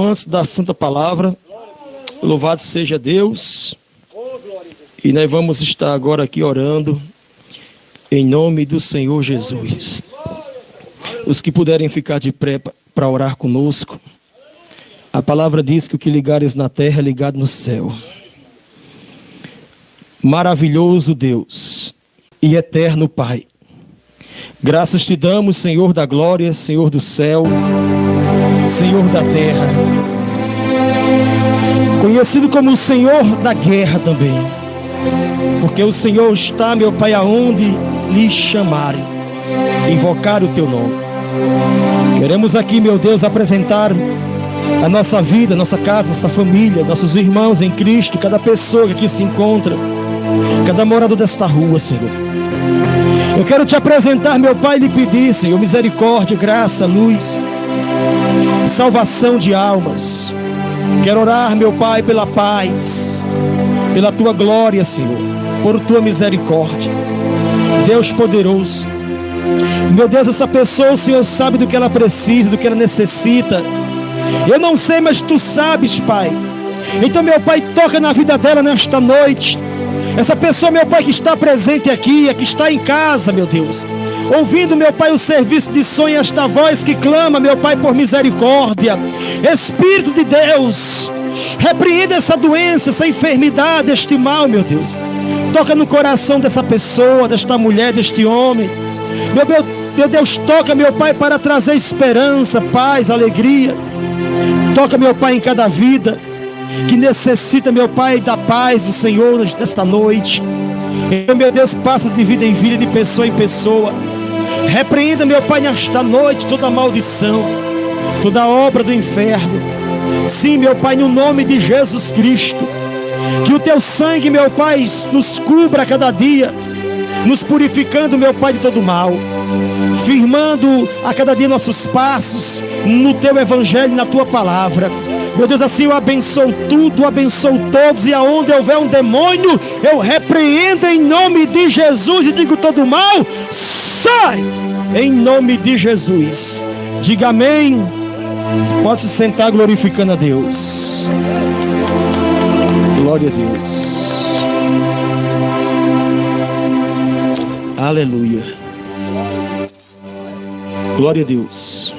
Antes da santa palavra, louvado seja Deus. E nós vamos estar agora aqui orando em nome do Senhor Jesus. Os que puderem ficar de pé para orar conosco. A palavra diz que o que ligares na terra é ligado no céu. Maravilhoso Deus e eterno Pai. Graças te damos, Senhor da glória, Senhor do céu, Senhor da terra. Conhecido como o Senhor da guerra também. Porque o Senhor está, meu Pai, aonde lhe chamarem, invocar o teu nome. Queremos aqui, meu Deus, apresentar a nossa vida, nossa casa, nossa família, nossos irmãos em Cristo, cada pessoa que aqui se encontra, cada morador desta rua, Senhor. Eu quero te apresentar, meu Pai, e lhe pedir, Senhor, misericórdia, graça, luz, salvação de almas. Quero orar, meu Pai, pela paz, pela tua glória, Senhor, por tua misericórdia. Deus poderoso, meu Deus, essa pessoa, o Senhor sabe do que ela precisa, do que ela necessita. Eu não sei, mas tu sabes, Pai. Então, meu Pai, toca na vida dela nesta noite. Essa pessoa, meu Pai, que está presente aqui, que está em casa, meu Deus, ouvindo, meu Pai, o serviço de som e esta voz que clama, meu Pai, por misericórdia. Espírito de Deus, repreenda essa doença, essa enfermidade, este mal, meu Deus. Toca no coração dessa pessoa, desta mulher, deste homem. Meu Deus, toca, meu Pai, para trazer esperança, paz, alegria. Toca, meu Pai, em cada vida que necessita, meu Pai, da paz do Senhor nesta noite. Então, meu Deus, passa de vida em vida, de pessoa em pessoa. Repreenda, meu Pai, nesta noite toda maldição, toda obra do inferno. Sim, meu Pai, no nome de Jesus Cristo. Que o teu sangue, meu Pai, nos cubra a cada dia, nos purificando, meu Pai, de todo mal, firmando a cada dia nossos passos no teu evangelho, na tua palavra. Meu Deus, assim eu abençoo tudo, abençoo todos, e aonde houver um demônio, eu repreendo em nome de Jesus e digo: todo mal, sai, em nome de Jesus. Diga amém. Pode se sentar glorificando a Deus. Glória a Deus. Aleluia. Glória a Deus.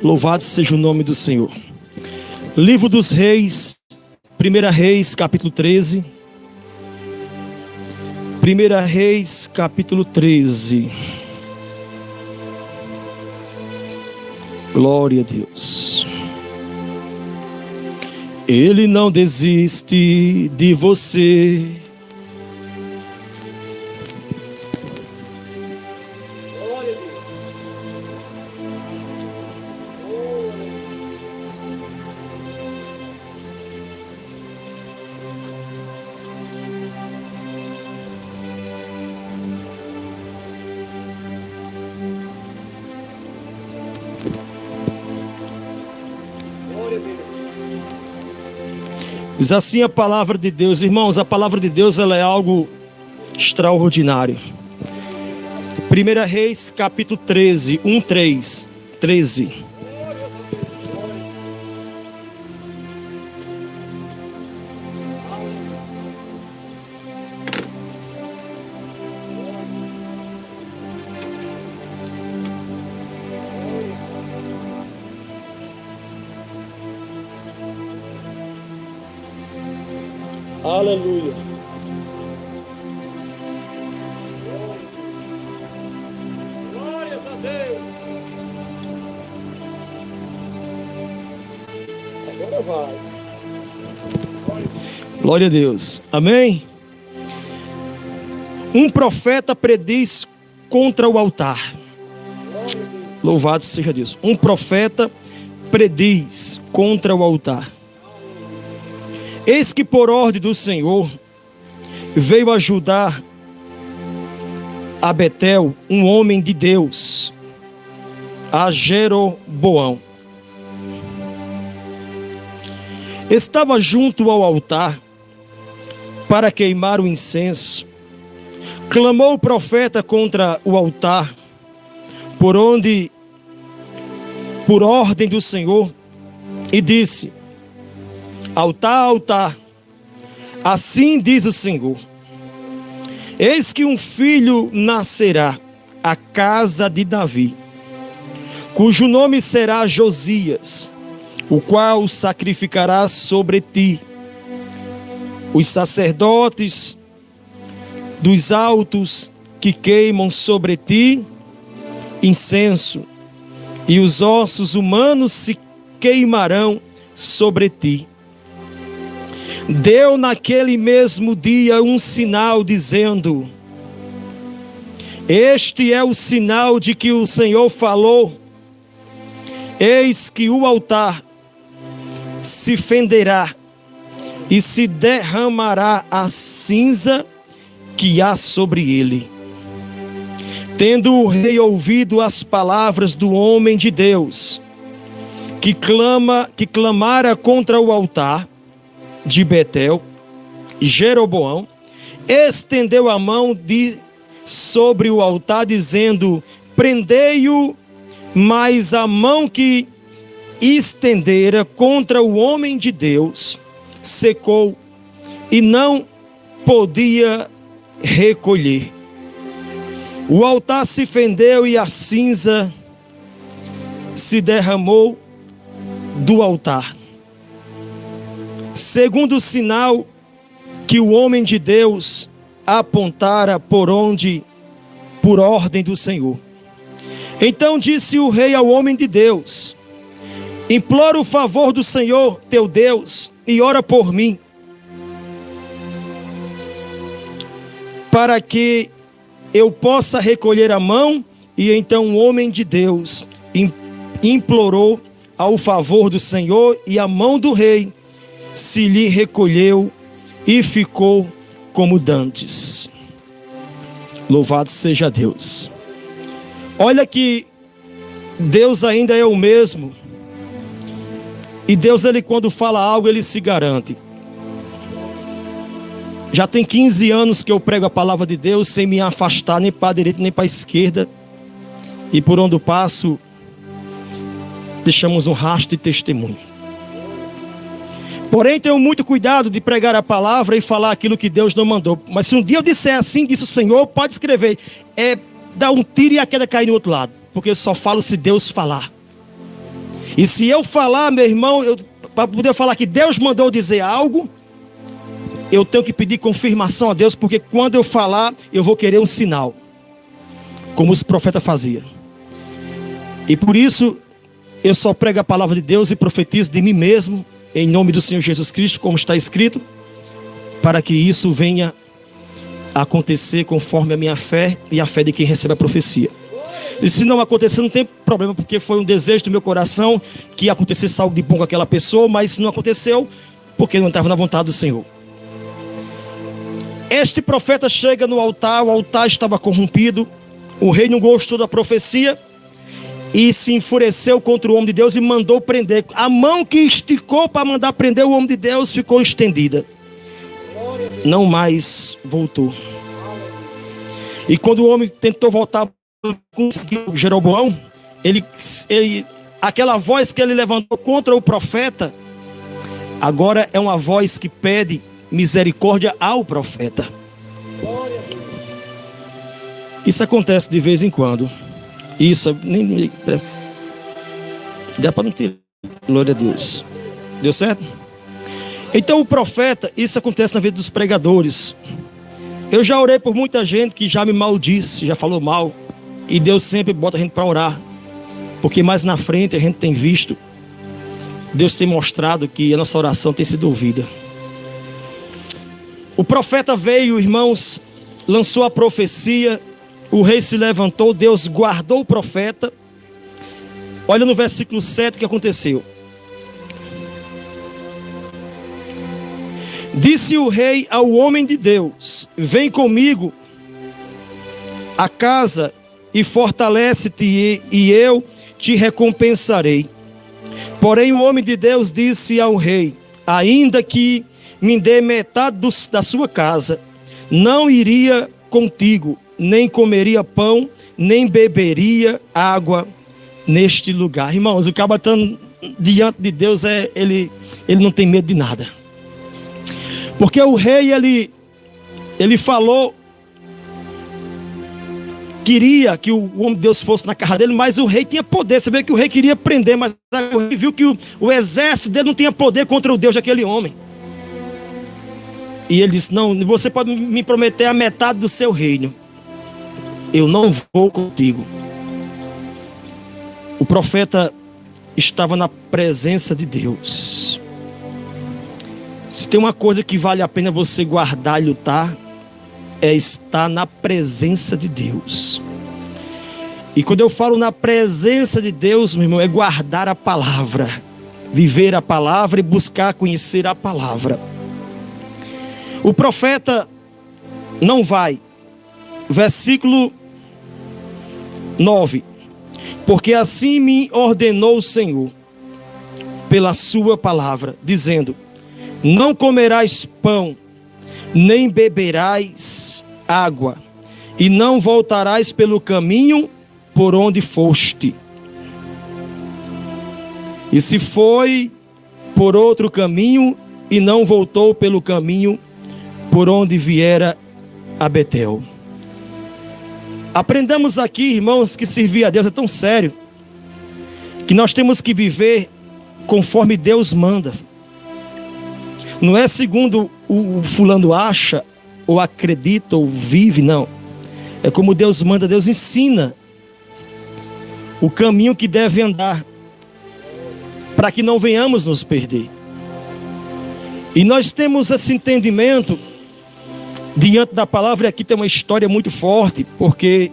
Louvado seja o nome do Senhor. Livro dos Reis, 1 Reis, capítulo 13. 1 Reis, capítulo 13. Glória a Deus. Ele não desiste de você. Diz assim a palavra de Deus, irmãos. A palavra de Deus, ela é algo extraordinário. 1 Reis, capítulo 13, 13. Aleluia. Glórias a Deus. Agora vai. Glória a Deus. Amém. Um profeta prediz contra o altar. Louvado seja Deus. Um profeta prediz contra o altar. Eis que por ordem do Senhor veio ajudar a Betel um homem de Deus, a Jeroboão. Estava junto ao altar para queimar o incenso. Clamou o profeta contra o altar, por ordem do Senhor, e disse: altar, altar, assim diz o Senhor, eis que um filho nascerá à casa de Davi, cujo nome será Josias, o qual sacrificará sobre ti os sacerdotes dos altos que queimam sobre ti incenso, e os ossos humanos se queimarão sobre ti. Deu naquele mesmo dia um sinal, dizendo: este é o sinal de que o Senhor falou, eis que o altar se fenderá e se derramará a cinza que há sobre ele. Tendo o rei ouvido as palavras do homem de Deus, que clamara contra o altar de Betel, Jeroboão estendeu a mão sobre o altar, dizendo: prendei-o. Mas a mão que estendera contra o homem de Deus secou, e não podia recolher. O altar se fendeu e a cinza se derramou do altar, segundo o sinal que o homem de Deus apontara por ordem do Senhor. Então disse o rei ao homem de Deus: implora o favor do Senhor teu Deus e ora por mim, para que eu possa recolher a mão. E então o homem de Deus implorou ao favor do Senhor, e a mão do rei se lhe recolheu e ficou como dantes. Louvado seja Deus. Olha que Deus ainda é o mesmo. E Deus, ele quando fala algo, ele se garante. Já tem 15 anos que eu prego a palavra de Deus sem me afastar nem para a direita nem para a esquerda. E por onde eu passo, deixamos um rastro de testemunho. Porém, tenho muito cuidado de pregar a palavra e falar aquilo que Deus não mandou. Mas se um dia eu disser assim, disse o Senhor, pode escrever: dar um tiro e a queda cair no outro lado. Porque eu só falo se Deus falar. E se eu falar, meu irmão, para poder falar que Deus mandou dizer algo, eu tenho que pedir confirmação a Deus, porque quando eu falar, eu vou querer um sinal, como os profetas faziam. E por isso, eu só prego a palavra de Deus e profetizo de mim mesmo, em nome do Senhor Jesus Cristo, como está escrito, para que isso venha a acontecer conforme a minha fé e a fé de quem recebe a profecia. E se não acontecer, não tem problema, porque foi um desejo do meu coração que acontecesse algo de bom com aquela pessoa, mas não aconteceu, porque não estava na vontade do Senhor. Este profeta chega no altar, o altar estava corrompido, o rei não gostou da profecia e se enfureceu contra o homem de Deus e mandou prender. A mão que esticou para mandar prender o homem de Deus ficou estendida, não mais voltou. E quando o homem tentou voltar, conseguiu, Jeroboão, aquela voz que ele levantou contra o profeta, agora é uma voz que pede misericórdia ao profeta. Isso acontece de vez em quando. Isso nem dá para não ter. Glória a Deus. Deu certo? Então o profeta, isso acontece na vida dos pregadores. Eu já orei por muita gente que já me maldisse, já falou mal, e Deus sempre bota a gente para orar, porque mais na frente a gente tem visto, Deus tem mostrado que a nossa oração tem sido ouvida. O profeta veio, irmãos, lançou a profecia, o rei se levantou, Deus guardou o profeta. Olha no versículo 7 o que aconteceu. Disse o rei ao homem de Deus: vem comigo a casa e fortalece-te, e eu te recompensarei. Porém o homem de Deus disse ao rei: ainda que me dê metade da sua casa, não iria contigo, nem comeria pão, nem beberia água neste lugar. Irmãos, o cara estando diante de Deus, ele não tem medo de nada. Porque o rei, ele falou, queria que o homem de Deus fosse na casa dele, mas o rei tinha poder. Você vê que o rei queria prender, mas o rei viu que o exército dele não tinha poder contra o Deus daquele homem. E ele disse: não, você pode me prometer a metade do seu reino, eu não vou contigo. O profeta estava na presença de Deus. Se tem uma coisa que vale a pena você guardar e lutar, é estar na presença de Deus. E quando eu falo na presença de Deus, meu irmão, é guardar a palavra, viver a palavra e buscar conhecer a palavra. O profeta não vai. Versículo 9. Porque assim me ordenou o Senhor, pela sua palavra, dizendo: não comerás pão, nem beberás água, e não voltarás pelo caminho por onde foste. E se foi por outro caminho, e não voltou pelo caminho por onde viera a Betel. Aprendamos aqui, irmãos, que servir a Deus é tão sério, que nós temos que viver conforme Deus manda. Não é segundo o fulano acha, ou acredita, ou vive, não. É como Deus manda, Deus ensina o caminho que deve andar, para que não venhamos nos perder. E nós temos esse entendimento diante da palavra, e aqui tem uma história muito forte, porque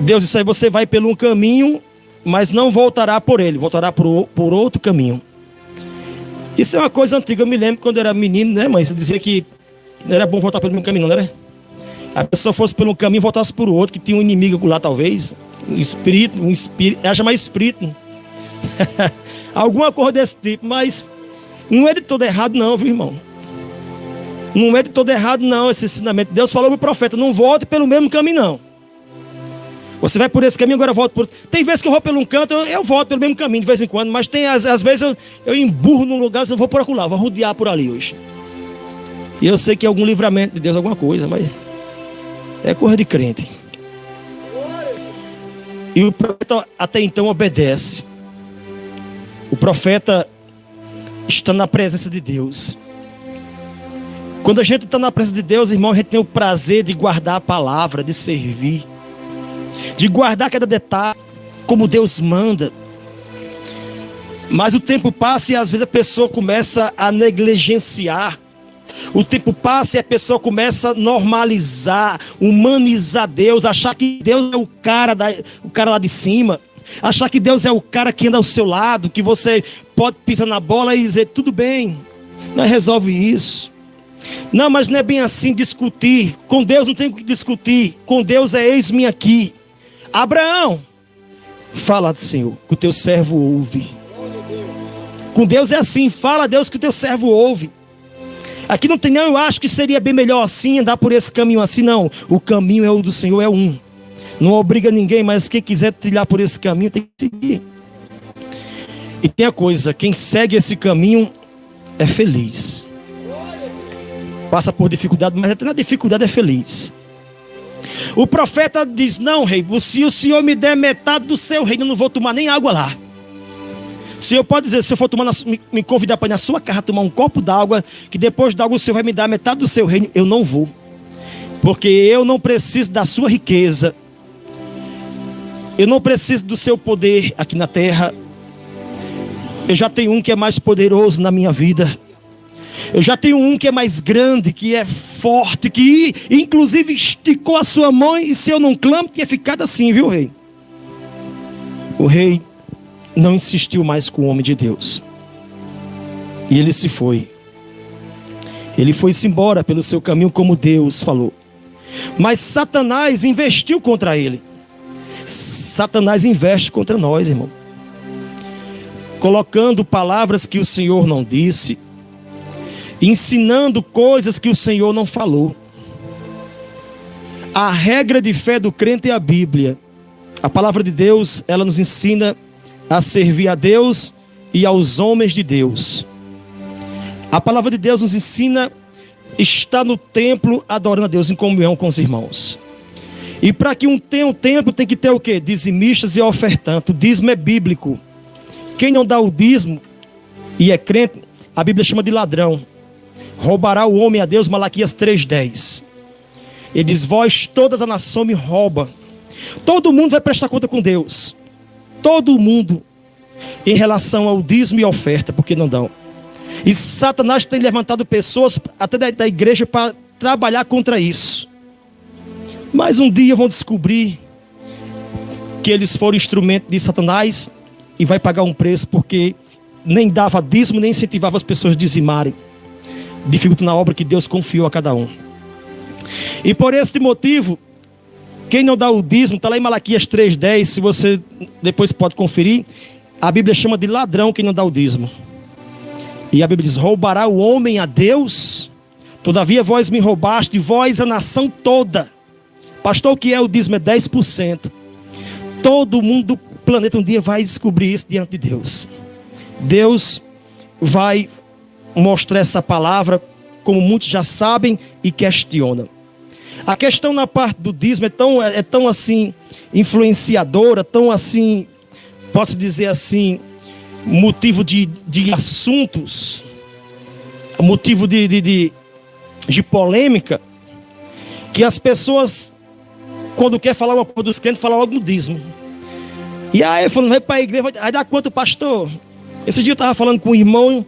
Deus disse aí: você vai pelo um caminho, mas não voltará por ele, voltará por outro caminho. Isso é uma coisa antiga. Eu me lembro quando eu era menino, né, mãe? Você dizia que não era bom voltar pelo mesmo caminho, não era? A pessoa fosse pelo um caminho, voltasse por outro, que tinha um inimigo lá, talvez. Um espírito, ela chama espírito. Alguma coisa desse tipo, mas não é de todo errado, não, viu, irmão? Não é de todo errado, não, esse ensinamento. Deus falou para o profeta: não volte pelo mesmo caminho, não. Você vai por esse caminho, agora volta por... Tem vezes que eu vou pelo um canto, eu volto pelo mesmo caminho de vez em quando, mas tem às vezes eu emburro num lugar, eu vou por acolá, vou rodear por ali hoje. E eu sei que é algum livramento de Deus, alguma coisa, mas é coisa de crente. E o profeta até então obedece. O profeta está na presença de Deus. Quando a gente está na presença de Deus, irmão, a gente tem o prazer de guardar a palavra, de servir, de guardar cada detalhe, como Deus manda. Mas o tempo passa e às vezes a pessoa começa a negligenciar. O tempo passa e a pessoa começa a normalizar, humanizar Deus, achar que Deus é o cara lá de cima, achar que Deus é o cara que anda ao seu lado, que você pode pisar na bola e dizer: tudo bem, nós resolve isso. Não, mas não é bem assim. Discutir com Deus, não tem o que discutir. Com Deus é: eis-me aqui. Abraão, fala do Senhor, que o teu servo ouve. Com Deus é assim: fala a Deus, que o teu servo ouve. Aqui não tem, não, eu acho que seria bem melhor assim, andar por esse caminho assim. Não, o caminho é o do Senhor, é um. Não obriga ninguém, mas quem quiser trilhar por esse caminho tem que seguir. E tem a coisa: quem segue esse caminho é feliz. Passa por dificuldade, mas até na dificuldade é feliz. O profeta diz: não, rei, se o Senhor me der metade do seu reino, eu não vou tomar nem água lá. O Senhor pode dizer: se eu for me convidar para ir na sua casa tomar um copo d'água, que depois da água o Senhor vai me dar metade do seu reino, eu não vou. Porque eu não preciso da sua riqueza, eu não preciso do seu poder aqui na terra. Eu já tenho um que é mais poderoso na minha vida. Eu já tenho um que é mais grande, que é forte, que inclusive esticou a sua mão, e se eu não clamo, tinha ficado assim, viu, rei? O rei não insistiu mais com o homem de Deus. E ele se foi. Ele foi-se embora pelo seu caminho, como Deus falou. Mas Satanás investiu contra ele. Satanás investe contra nós, irmão, colocando palavras que o Senhor não disse, ensinando coisas que o Senhor não falou. A regra de fé do crente é a Bíblia. A palavra de Deus, ela nos ensina a servir a Deus e aos homens de Deus. A palavra de Deus nos ensina a estar no templo adorando a Deus em comunhão com os irmãos. E para que tenha um templo tem que ter o quê? Dizimistas e ofertantes. O dízimo é bíblico. Quem não dá o dízimo e é crente, a Bíblia chama de ladrão. Roubará o homem a Deus, Malaquias 3:10. Ele diz, vós todas a nação me rouba. Todo mundo vai prestar conta com Deus. Todo mundo em relação ao dízimo e oferta, porque não dão. E Satanás tem levantado pessoas até da igreja para trabalhar contra isso. Mas um dia vão descobrir que eles foram instrumento de Satanás e vai pagar um preço, porque nem dava dízimo, nem incentivava as pessoas a dizimarem, dificultando a obra que Deus confiou a cada um. E por esse motivo, quem não dá o dízimo, está lá em Malaquias 3:10, se você depois pode conferir, a Bíblia chama de ladrão quem não dá o dízimo. E a Bíblia diz, roubará o homem a Deus? Todavia vós me roubaste, vós a nação toda. Pastor, o que é o dízimo? É 10%. Todo mundo do planeta um dia vai descobrir isso diante de Deus. Deus vai mostrar essa palavra, como muitos já sabem e questionam. A questão na parte do dízimo é tão assim influenciadora, tão assim, posso dizer assim, motivo de assuntos, motivo de polêmica, que as pessoas, quando quer falar uma coisa dos crentes, falam logo no dízimo. E aí eu falo, vai para a igreja, vai dar quanto, pastor? Esse dia eu estava falando com um irmão,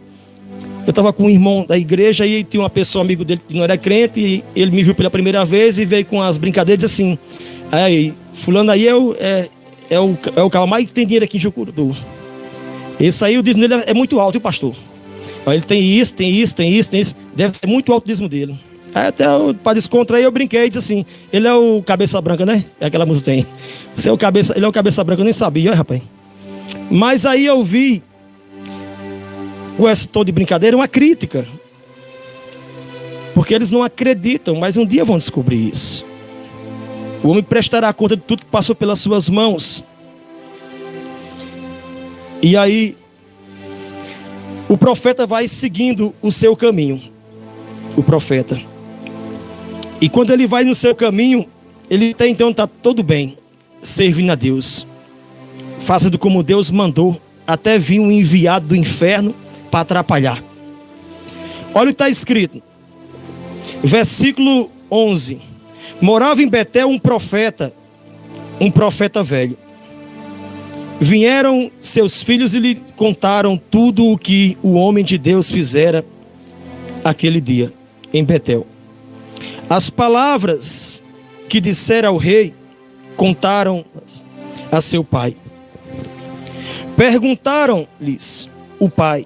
eu estava com um irmão da igreja, e tinha uma pessoa, amigo dele, que não era crente, e ele me viu pela primeira vez e veio com as brincadeiras assim, aí, fulano aí é o cara mais que tem dinheiro aqui em Jucurutu. Esse aí, o dízimo dele é muito alto, viu, pastor? Ele tem isso, deve ser muito alto o dízimo dele. Aí até para descontrair eu brinquei e disse assim, ele é o cabeça branca, né? É aquela música que tem. Ele é o cabeça branca, eu nem sabia, olha, rapaz. Mas aí eu vi, com esse tom de brincadeira, uma crítica. Porque eles não acreditam, mas um dia vão descobrir isso. O homem prestará conta de tudo que passou pelas suas mãos. E aí, o profeta vai seguindo o seu caminho. O profeta. E quando ele vai no seu caminho, ele até então está tudo bem, servindo a Deus, fazendo como Deus mandou, até vir um enviado do inferno para atrapalhar. Olha o que está escrito, versículo 11. Morava em Betel um profeta velho. Vieram seus filhos e lhe contaram tudo o que o homem de Deus fizera aquele dia em Betel. As palavras que dissera ao rei, contaram a seu pai. Perguntaram-lhes o pai,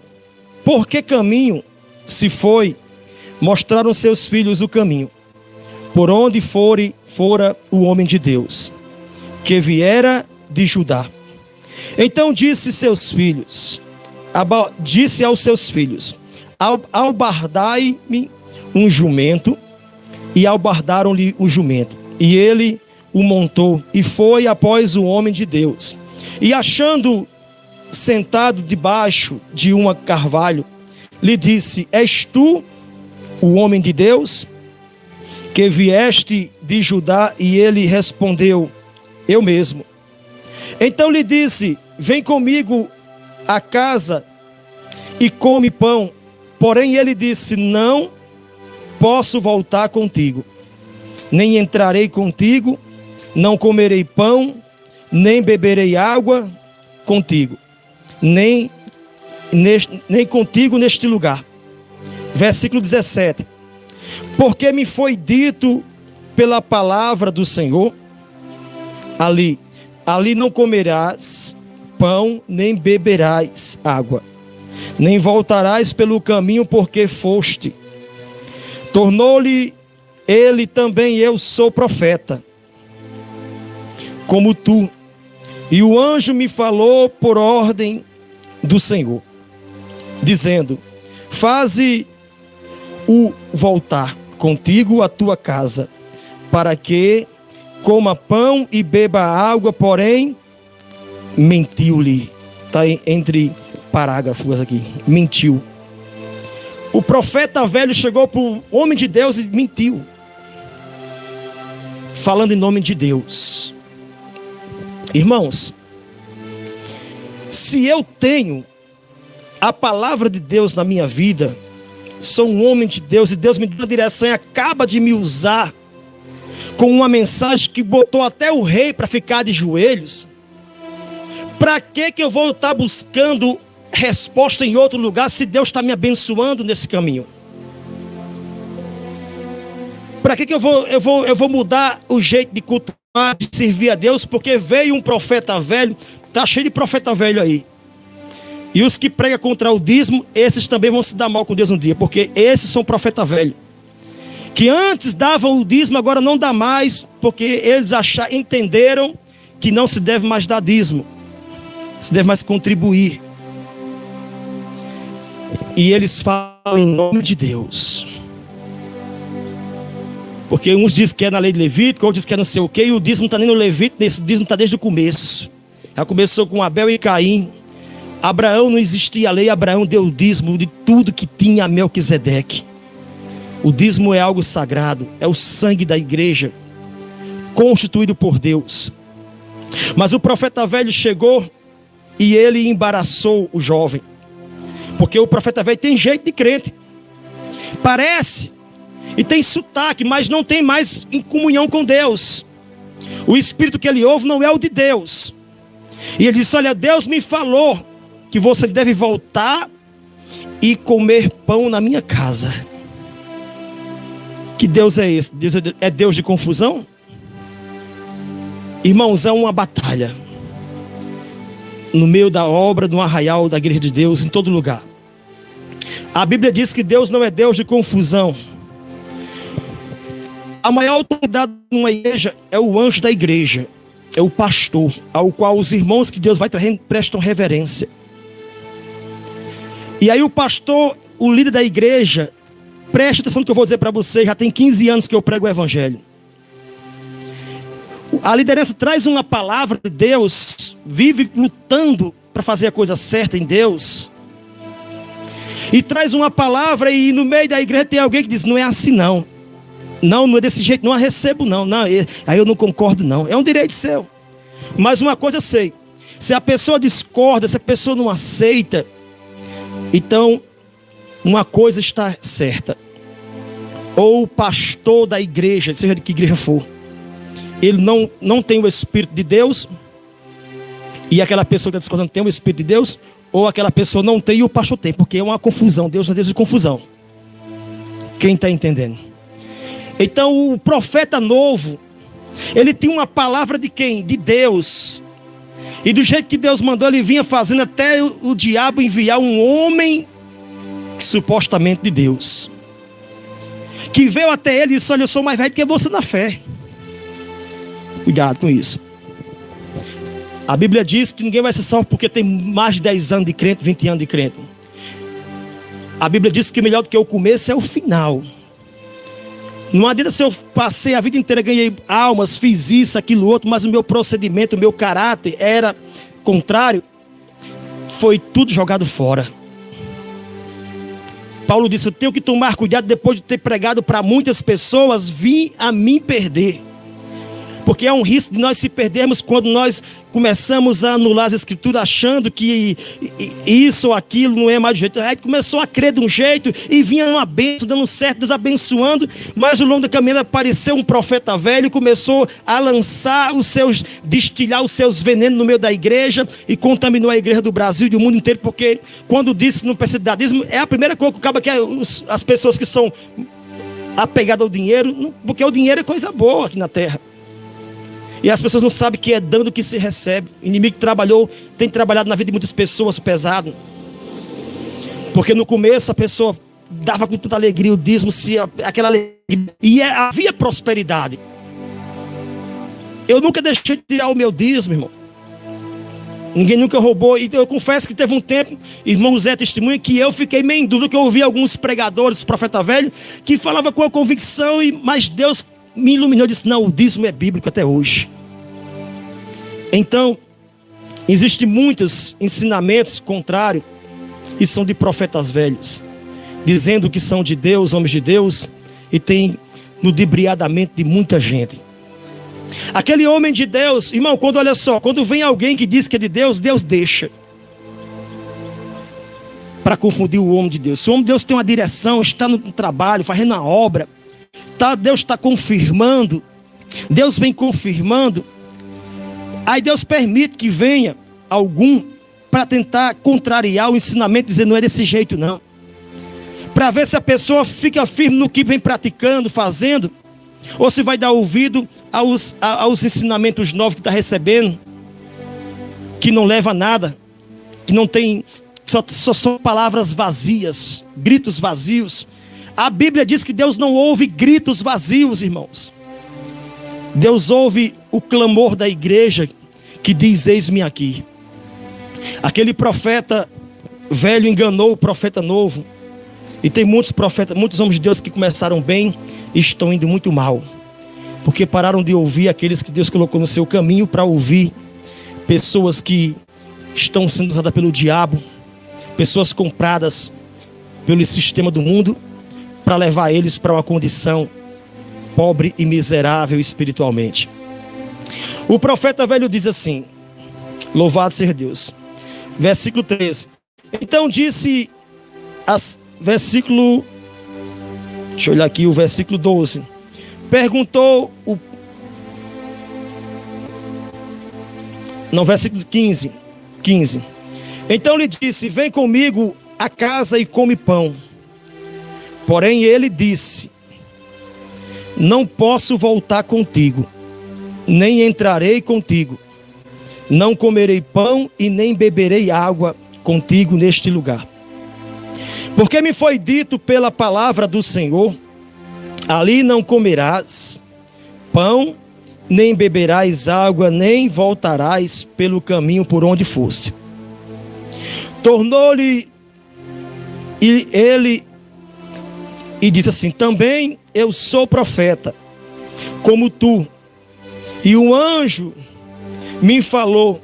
por que caminho se foi? Mostraram seus filhos o caminho, por onde fora o homem de Deus, que viera de Judá. Então disse aos seus filhos, albardai-me um jumento, e albardaram-lhe o jumento. E ele o montou e foi após o homem de Deus. E achando sentado debaixo de uma carvalho, lhe disse, és tu o homem de Deus, que vieste de Judá? E ele respondeu, eu mesmo. Então lhe disse, vem comigo à casa e come pão. Porém ele disse, não posso voltar contigo, nem entrarei contigo, não comerei pão, nem beberei água contigo, nem contigo neste lugar. Versículo 17. Porque me foi dito pela palavra do Senhor, ali não comerás pão, nem beberás água, nem voltarás pelo caminho porque foste. Tornou-lhe ele também, eu sou profeta, como tu. E o anjo me falou por ordem do Senhor, dizendo, faze-o voltar contigo à tua casa, para que coma pão e beba água, porém mentiu-lhe. Está entre parágrafos aqui. Mentiu. O profeta velho chegou para o homem de Deus e mentiu, falando em nome de Deus. Irmãos, se eu tenho a palavra de Deus na minha vida, sou um homem de Deus e Deus me deu a direção e acaba de me usar com uma mensagem que botou até o rei para ficar de joelhos, para que eu vou estar buscando resposta em outro lugar se Deus está me abençoando nesse caminho? Para que eu vou mudar o jeito de cultuar, de servir a Deus? Porque veio um profeta velho, está cheio de profeta velho aí. E os que pregam contra o dízimo, esses também vão se dar mal com Deus um dia, porque esses são profeta velho. Que antes davam o dízimo, agora não dá mais, porque eles entenderam que não se deve mais dar dízimo, se deve mais contribuir. E eles falam em nome de Deus. Porque uns dizem que é na lei de Levítico, outros dizem que é não sei o quê, e o dízimo não está nem no Levítico, o dízimo está desde o começo. Já começou com Abel e Caim. Abraão, não existia a lei, Abraão deu o dízimo de tudo que tinha a Melquisedeque. O dízimo é algo sagrado, é o sangue da igreja, constituído por Deus. Mas o profeta velho chegou e ele embaraçou o jovem. Porque o profeta velho tem jeito de crente, parece, e tem sotaque, mas não tem mais em comunhão com Deus. O espírito que ele ouve não é o de Deus. E ele disse: olha, Deus me falou que você deve voltar e comer pão na minha casa. Que Deus é esse? Deus é Deus de confusão? Irmãos, é uma batalha no meio da obra, no arraial da igreja de Deus, em todo lugar. A Bíblia diz que Deus não é Deus de confusão. A maior autoridade numa igreja é o anjo da igreja, é o pastor, ao qual os irmãos que Deus vai trazer prestam reverência. E aí o pastor, o líder da igreja, preste atenção no que eu vou dizer para você, já tem 15 anos que eu prego o evangelho. A liderança traz uma palavra de Deus, vive lutando para fazer a coisa certa em Deus, e traz uma palavra e no meio da igreja tem alguém que diz: não é assim não. Não é desse jeito, não a recebo não. Aí eu não concordo não. É um direito seu. Mas uma coisa eu sei: se a pessoa discorda, se a pessoa não aceita, então uma coisa está certa. Ou o pastor da igreja, seja de que igreja for, ele não tem o Espírito de Deus, e aquela pessoa que está discordando tem o Espírito de Deus, ou aquela pessoa não tem e o pastor tem, porque é uma confusão. Deus não é Deus de confusão. Quem está entendendo? Então o profeta novo, ele tinha uma palavra de quem? De Deus. E do jeito que Deus mandou, ele vinha fazendo até o diabo enviar um homem supostamente de Deus, que veio até ele e disse: olha, eu sou mais velho que você na fé. Cuidado com isso. A Bíblia diz que ninguém vai ser salvo porque tem mais de 10 anos de crente, 20 anos de crente. A Bíblia diz que melhor do que o começo é o final. Não adianta se eu passei a vida inteira, ganhei almas, fiz isso, aquilo, outro, mas o meu procedimento, o meu caráter era contrário, foi tudo jogado fora. Paulo disse: eu tenho que tomar cuidado, depois de ter pregado para muitas pessoas, vim a mim perder. Porque é um risco de nós se perdermos quando nós começamos a anular as escrituras, achando que isso ou aquilo não é mais do jeito. Aí começou a crer de um jeito e vinha uma bênção, dando certo, Deus abençoando. Mas ao longo do caminho apareceu um profeta velho e começou a lançar destilhar os seus venenos no meio da igreja e contaminou a igreja do Brasil e do mundo inteiro. Porque quando disse que não precisa de dadismo, é a primeira coisa que acaba que as pessoas que são apegadas ao dinheiro, porque o dinheiro é coisa boa aqui na terra. E as pessoas não sabem que é dando que se recebe. O inimigo tem trabalhado na vida de muitas pessoas pesado. Porque no começo a pessoa dava com tanta alegria o dízimo, aquela alegria, e havia prosperidade. Eu nunca deixei de tirar o meu dízimo, irmão. Ninguém nunca roubou. E eu confesso que teve um tempo, irmão Zé testemunha, que eu fiquei meio em dúvida, que eu ouvi alguns pregadores, profeta velho, que falavam com a convicção, mas Deus me iluminou e disse: não, o dízimo é bíblico até hoje. Então, existem muitos ensinamentos contrários e são de profetas velhos, dizendo que são de Deus, homens de Deus, e tem ludibriadamente de muita gente. Aquele homem de Deus, irmão, olha só, quando vem alguém que diz que é de Deus, Deus deixa para confundir o homem de Deus. Se o homem de Deus tem uma direção, está no trabalho, fazendo a obra, Deus está confirmando, Deus vem confirmando, aí Deus permite que venha algum para tentar contrariar o ensinamento, dizer: não é desse jeito não, para ver se a pessoa fica firme no que vem praticando, fazendo, ou se vai dar ouvido aos ensinamentos novos que está recebendo, que não leva a nada, que não tem, só são palavras vazias, gritos vazios. A Bíblia diz que Deus não ouve gritos vazios, irmãos. Deus ouve o clamor da igreja que diz: eis-me aqui. Aquele profeta velho enganou o profeta novo. E tem muitos profetas, muitos homens de Deus que começaram bem e estão indo muito mal, porque pararam de ouvir aqueles que Deus colocou no seu caminho, para ouvir pessoas que estão sendo usadas pelo diabo, pessoas compradas pelo sistema do mundo, para levar eles para uma condição pobre e miserável espiritualmente. O profeta velho diz assim, louvado seja Deus, versículo 13: então disse versículo, deixa eu olhar aqui, o versículo 12, perguntou versículo 15, então lhe disse: vem comigo a casa e come pão. Porém ele disse: não posso voltar contigo, nem entrarei contigo, não comerei pão e nem beberei água contigo neste lugar. Porque me foi dito pela palavra do Senhor: ali não comerás pão, nem beberás água, nem voltarás pelo caminho por onde foste. Tornou-lhe ele e disse assim: também eu sou profeta, como tu, e um anjo me falou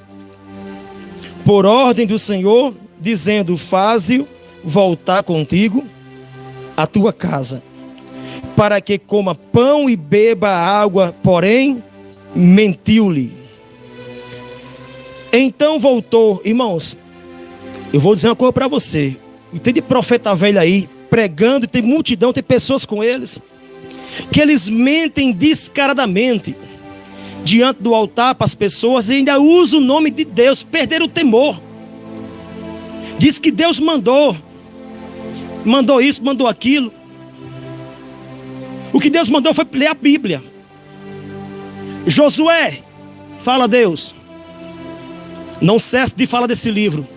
por ordem do Senhor, dizendo: faze-o voltar contigo à tua casa, para que coma pão e beba água. Porém mentiu-lhe. Então voltou. Irmãos, eu vou dizer uma coisa para você. Tem de profeta velho aí pregando, tem multidão, tem pessoas com eles, que eles mentem descaradamente diante do altar para as pessoas, e ainda usam o nome de Deus. Perderam o temor. Diz que Deus mandou isso, mandou aquilo. O que Deus mandou foi ler a Bíblia. Josué, fala a Deus: não cesse de falar desse livro,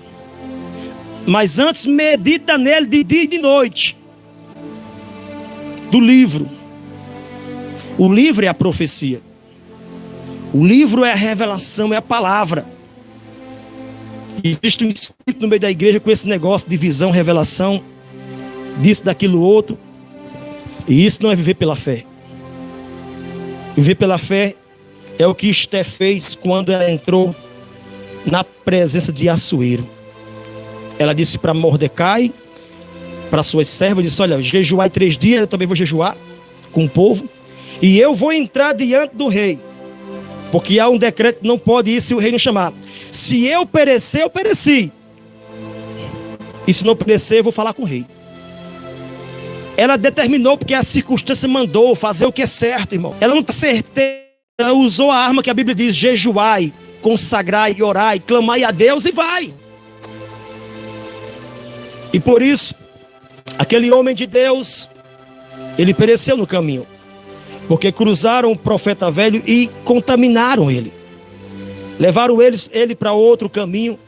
mas antes medita nele de dia e de noite. Do livro. O livro é a profecia. O livro é a revelação, é a palavra. Existe um espírito no meio da igreja com esse negócio de visão, revelação, disso, daquilo, outro. E isso não é viver pela fé. Viver pela fé é o que Esté fez quando ela entrou na presença de Assuero. Ela disse para Mordecai, para suas servas, disse: olha, jejuai 3 dias, eu também vou jejuar com o povo, e eu vou entrar diante do rei, porque há um decreto que não pode ir se o rei não chamar. Se eu perecer, eu pereci, e se não perecer, eu vou falar com o rei. Ela determinou, porque a circunstância mandou fazer o que é certo, irmão. Ela não está certeira, ela usou a arma que a Bíblia diz: jejuai, consagrai, orai, clamai a Deus, e vai. E por isso, aquele homem de Deus, ele pereceu no caminho, porque cruzaram o profeta velho e contaminaram ele. Levaram ele para outro caminho,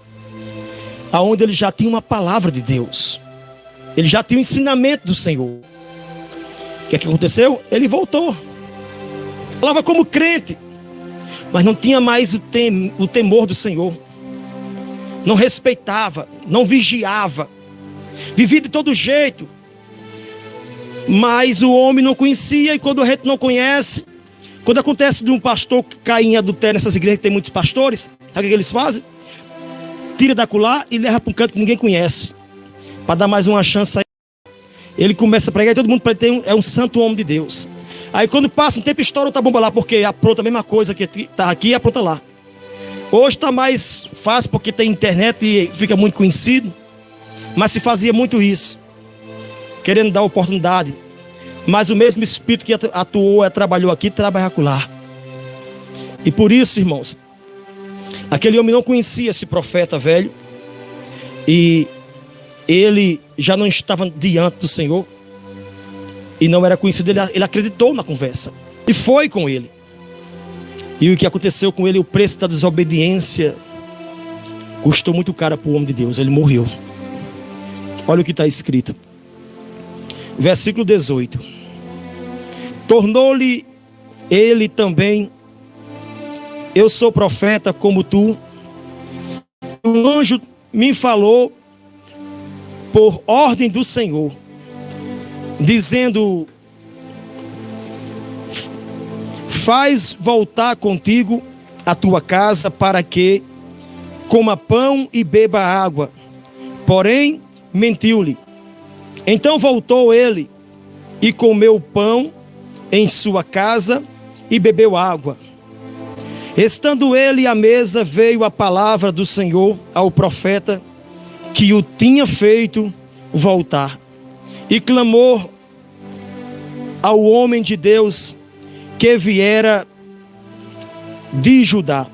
aonde ele já tinha uma palavra de Deus. Ele já tinha o ensinamento do Senhor. O que é que aconteceu? Ele voltou. Falava como crente, mas não tinha mais o temor do Senhor. Não respeitava, não vigiava. Vivia de todo jeito. Mas o homem não conhecia, e quando a gente não conhece, Quando acontece de um pastor cair em adultério nessas igrejas que tem muitos pastores, sabe o que eles fazem? Tira da colar e leva para um canto que ninguém conhece, para dar mais uma chance. Ele começa a pregar e todo mundo é um santo homem de Deus. Aí quando passa um tempo, estoura outra bomba lá, porque apronta a mesma coisa que está aqui e apronta lá. Hoje está mais fácil porque tem internet e fica muito conhecido, mas se fazia muito isso, querendo dar oportunidade. Mas o mesmo Espírito que atuou, trabalhou aqui, trabalha lá. E por isso, irmãos, aquele homem não conhecia esse profeta velho, e ele já não estava diante do Senhor, e não era conhecido. Ele acreditou na conversa e foi com ele. E o que aconteceu com ele, o preço da desobediência, custou muito caro para o homem de Deus. Ele morreu. Olha o que está escrito, versículo 18: tornou-lhe ele também: eu sou profeta como tu. O anjo me falou por ordem do Senhor, dizendo: faz voltar contigo a tua casa, para que coma pão e beba água. Porém, mentiu-lhe. Então voltou ele e comeu pão em sua casa e bebeu água. Estando ele à mesa, veio a palavra do Senhor ao profeta que o tinha feito voltar, e clamou ao homem de Deus que viera de Judá,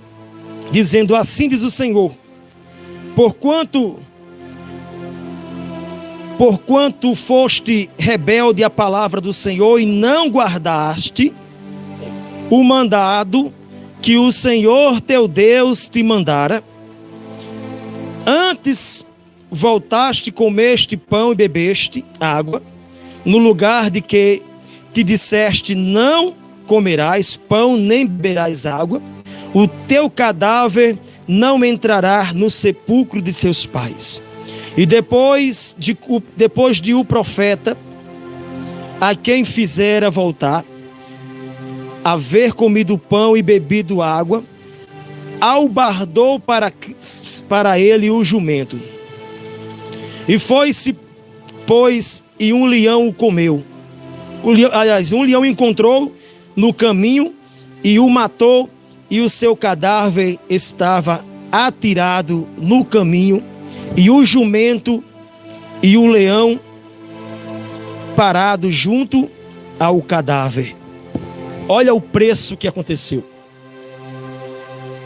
dizendo: assim diz o Senhor, porquanto foste rebelde à palavra do Senhor e não guardaste o mandado que o Senhor teu Deus te mandara, antes voltaste, comeste pão e bebeste água, no lugar de que te disseste: não comerás pão nem beberás água, o teu cadáver não entrará no sepulcro de seus pais. E depois de o profeta, a quem fizera voltar, haver comido pão e bebido água, albardou para ele o jumento. E foi-se, pois, e um leão o comeu. Um leão encontrou no caminho e o matou, e o seu cadáver estava atirado no caminho, e o jumento e o leão parado junto ao cadáver. Olha o preço que aconteceu.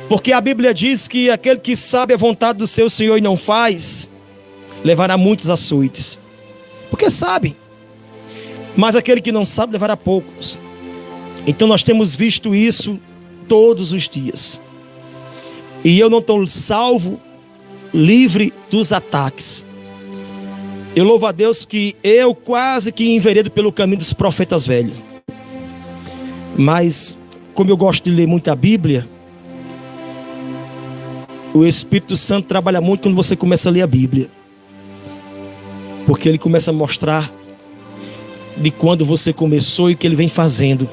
Porque a Bíblia diz que aquele que sabe a vontade do seu Senhor e não faz, levará muitos açoites. Porque sabe. Mas aquele que não sabe, levará poucos. Então nós temos visto isso todos os dias. E eu não estou salvo, livre dos ataques. Eu louvo a Deus que eu quase que enveredo pelo caminho dos profetas velhos. Mas, como eu gosto de ler muito a Bíblia, o Espírito Santo trabalha muito quando você começa a ler a Bíblia. Porque ele começa a mostrar de quando você começou e o que ele vem fazendo.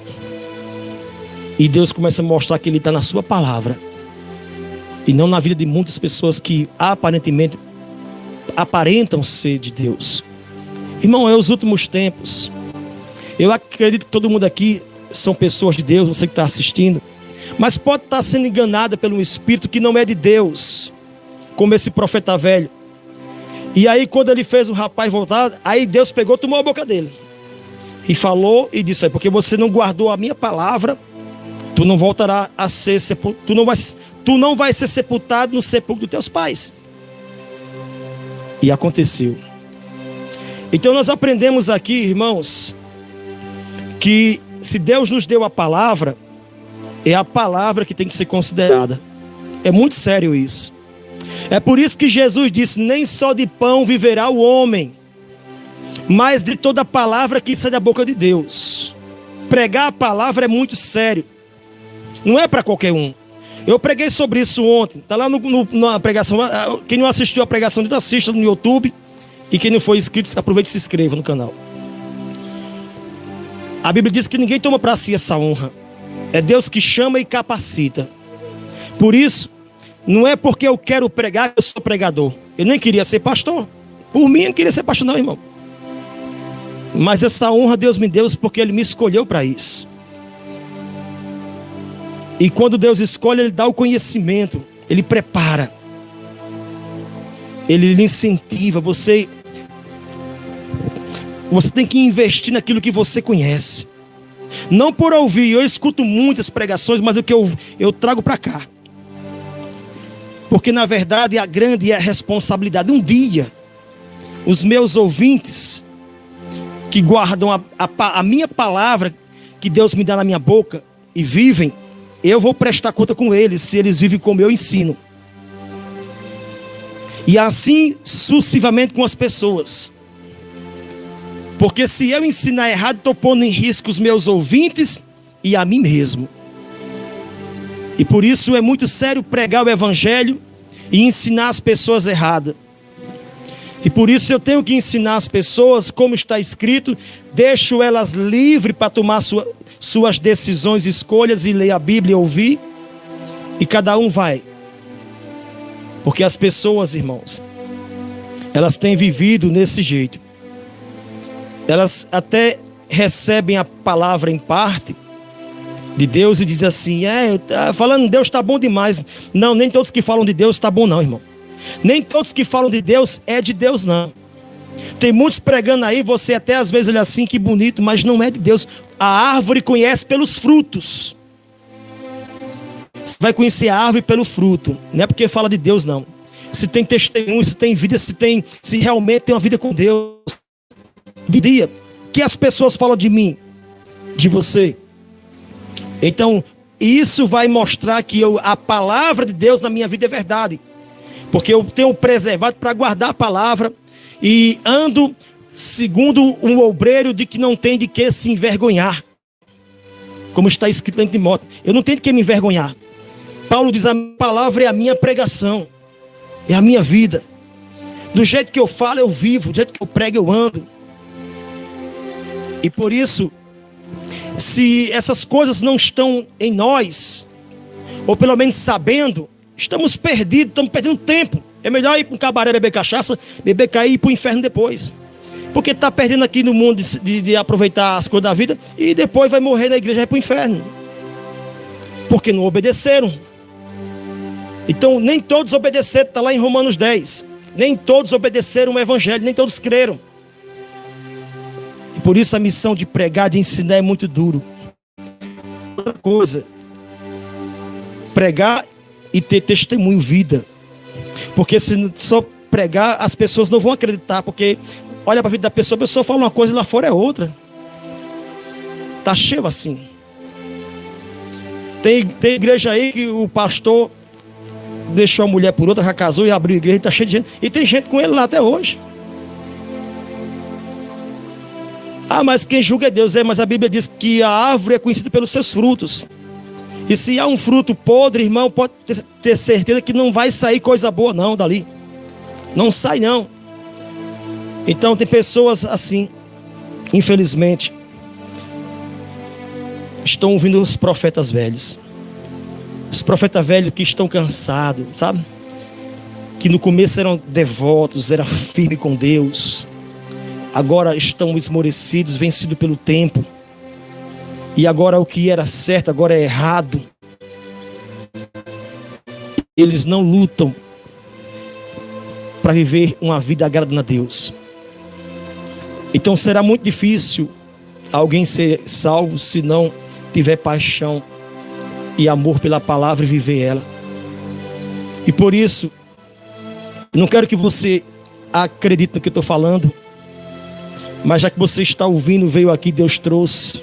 E Deus começa a mostrar que ele está na sua palavra. E não na vida de muitas pessoas que aparentemente aparentam ser de Deus. Irmão, é os últimos tempos. Eu acredito que todo mundo aqui são pessoas de Deus, você que está assistindo. Mas pode estar sendo enganada pelo espírito que não é de Deus, como esse profeta velho. E aí quando ele fez o rapaz voltar, aí Deus pegou, tomou a boca dele e falou e disse: porque você não guardou a minha palavra, tu não voltará a ser sepultado, tu não vai ser sepultado no sepulcro dos teus pais. E aconteceu. Então nós aprendemos aqui, irmãos, que se Deus nos deu a palavra, é a palavra que tem que ser considerada. É muito sério isso. É por isso que Jesus disse: nem só de pão viverá o homem, mas de toda palavra que sai da boca de Deus. Pregar a palavra é muito sério. Não é para qualquer um. Eu preguei sobre isso ontem. Está lá na pregação. Quem não assistiu a pregação, assista no YouTube. E quem não foi inscrito, aproveite e se inscreva no canal. A Bíblia diz que ninguém toma para si essa honra. É Deus que chama e capacita. Por isso, não é porque eu quero pregar que eu sou pregador. Eu nem queria ser pastor. Por mim, eu não queria ser pastor não, irmão. Mas essa honra Deus me deu porque Ele me escolheu para isso. E quando Deus escolhe, Ele dá o conhecimento. Ele prepara. Ele lhe incentiva. Você tem que investir naquilo que você conhece. Não por ouvir. Eu escuto muitas pregações, mas o que eu trago para cá. Porque na verdade a grande é a responsabilidade. Um dia, os meus ouvintes, que guardam a minha palavra, que Deus me dá na minha boca, e vivem, eu vou prestar conta com eles, se eles vivem como eu ensino. E assim sucessivamente com as pessoas. Porque se eu ensinar errado, estou pondo em risco os meus ouvintes e a mim mesmo. E por isso é muito sério pregar o evangelho e ensinar as pessoas erradas. E por isso eu tenho que ensinar as pessoas, como está escrito, deixo elas livres para tomar suas decisões, escolhas, e ler a Bíblia e ouvir. E cada um vai. Porque as pessoas, irmãos, elas têm vivido nesse jeito. Elas até recebem a palavra em parte de Deus e dizem assim, falando de Deus está bom demais. Não, nem todos que falam de Deus está bom não, irmão. Nem todos que falam de Deus é de Deus não. Tem muitos pregando aí, você até às vezes olha assim, que bonito, mas não é de Deus. A árvore conhece pelos frutos. Você vai conhecer a árvore pelo fruto. Não é porque fala de Deus não. Se tem testemunho, se tem vida, se realmente tem uma vida com Deus. De dia, que as pessoas falam de mim, de você. Então, isso vai mostrar que a palavra de Deus na minha vida é verdade. Porque eu tenho preservado para guardar a palavra e ando segundo um obreiro de que não tem de que se envergonhar. Como está escrito em Timóteo. Eu não tenho de que me envergonhar. Paulo diz, a palavra é a minha pregação. É a minha vida. Do jeito que eu falo, eu vivo. Do jeito que eu prego, eu ando. E por isso, se essas coisas não estão em nós, ou pelo menos sabendo, estamos perdidos, estamos perdendo tempo. É melhor ir para um cabaré beber cachaça, beber cair e ir para o inferno depois. Porque está perdendo aqui no mundo de aproveitar as coisas da vida e depois vai morrer na igreja e vai para o inferno. Porque não obedeceram. Então nem todos obedeceram, está lá em Romanos 10. Nem todos obedeceram o evangelho, nem todos creram. Por isso a missão de pregar, de ensinar é muito duro. Outra coisa, pregar e ter testemunho, vida. Porque se só pregar, as pessoas não vão acreditar. Porque olha para a vida da pessoa, a pessoa fala uma coisa e lá fora é outra. Está cheio assim. Tem igreja aí que o pastor deixou a mulher por outra, já casou e abriu a igreja, está cheio de gente. E tem gente com ele lá até hoje. Mas quem julga é Deus. Mas a Bíblia diz que a árvore é conhecida pelos seus frutos. E se há um fruto podre, irmão, pode ter certeza que não vai sair coisa boa não dali. Não sai não. Então tem pessoas assim, infelizmente, estão ouvindo os profetas velhos. Os profetas velhos que estão cansados, sabe? Que no começo eram devotos, eram firmes com Deus. Agora estão esmorecidos, vencidos pelo tempo. E agora o que era certo, agora é errado. Eles não lutam para viver uma vida agradando a Deus. Então será muito difícil alguém ser salvo se não tiver paixão e amor pela palavra e viver ela. E por isso, não quero que você acredite no que eu estou falando. Mas já que você está ouvindo, veio aqui, Deus trouxe.